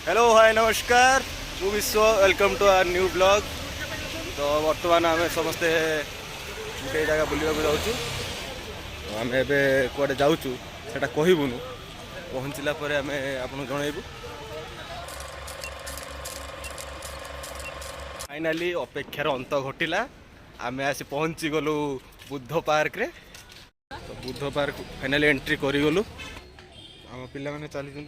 Hello hi नमस्कार मु विश्व welcome to our new blog. तो बर्तमान आम समस्ते गोटे जगह बुलवा जाऊँ। आम ए कड़े जाऊँ से कहबूनु पहुँचला आम आपको जनइबू। फाइनाली अपेक्षार अंत घटिला आम आसी पहुँची गलु बुद्ध पार्क रे। तो बुद्ध पार्क फाइनाली एंट्री करिगलु। आम पिला माने चली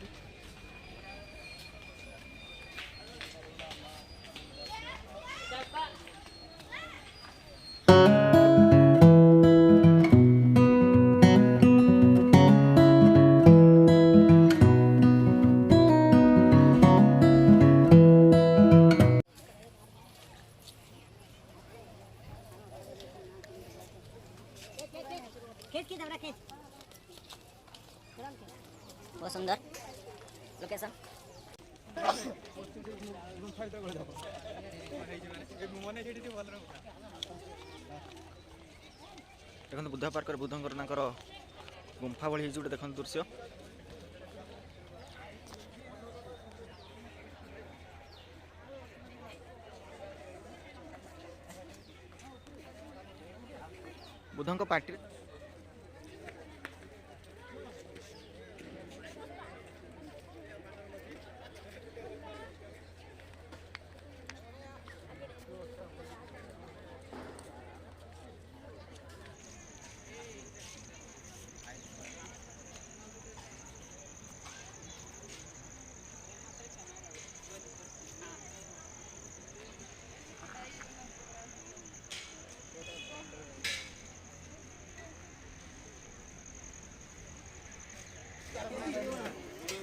बहुत सुंदर लोकेशन। देखो बुद्ध पार्क बुद्धंकर गुंफा भली गोटे देखो दृश्य। बुद्धंक पार्टी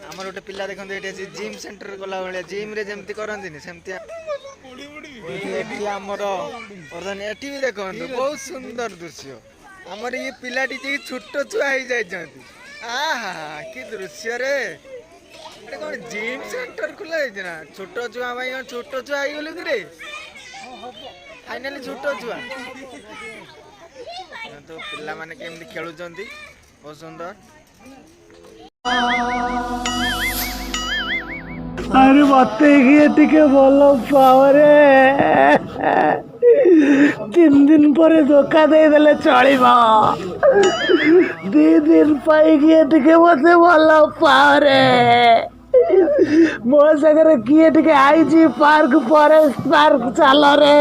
आमर गोटे पिला देखते ये जिम सेंटर गला भाया जिम रे जमती करती सेमती आमर एटी भी देखो बहुत सुंदर दृश्य। आमर ये पिलाटी छोट छुआ हो जाती आहा कि दृश्य रे कौन जिम सेंटर खुला ना छोट छुआ भाई छोट छुआ हो गले कि फाइनाली छोट छुआ तो पिला माने केमती खेलुचंती बहुत सुंदर। अरे मत भल पावरे 3 दिन पर धोखा देदेले चलिब 2 दिन पाइकी मत भल पावरे मो सागर किए आई पार्क फॉरेस्ट पार्क चल रे।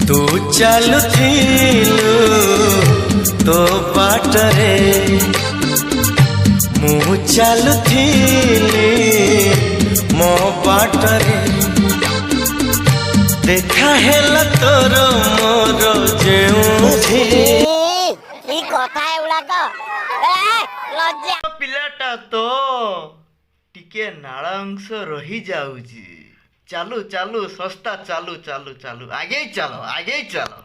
तू चलुथिलु तो बाटरे मु चलुथिली मो बाटरे देखा हेला तोर मोर जेउथि ई कथा एउला को लज्जा पिलाटा तो टिके नाळ अंश रही जाउची। चालू चालू सस्ता चालू चालू चालू आगे चलो आगे चलो।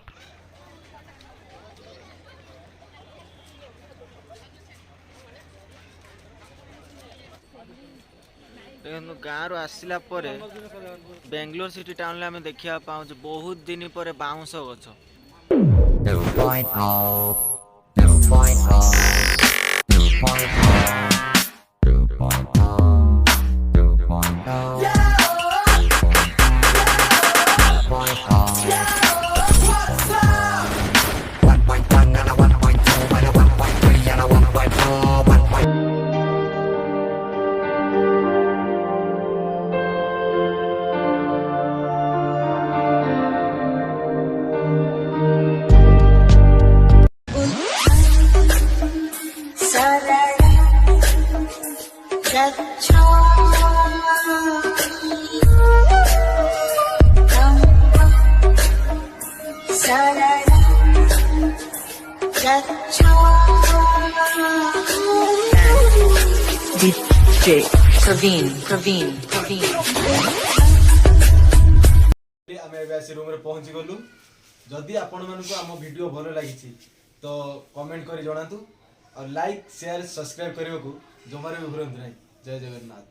गाँव आसला बेंगलोर सिटी टाउन में देखा पाँच बहुत दिन पर बाउंस गछ। DJ Praveen आमे एबे रूम रे पहुंची गलु। जदि आपण मानको आम वीडियो भलो लागिछि तो कमेंट करी जणातु और लाइक शेयर सब्सक्राइब करियो को जमारे भी भूलंतु नहीं। जय जगन्नाथ।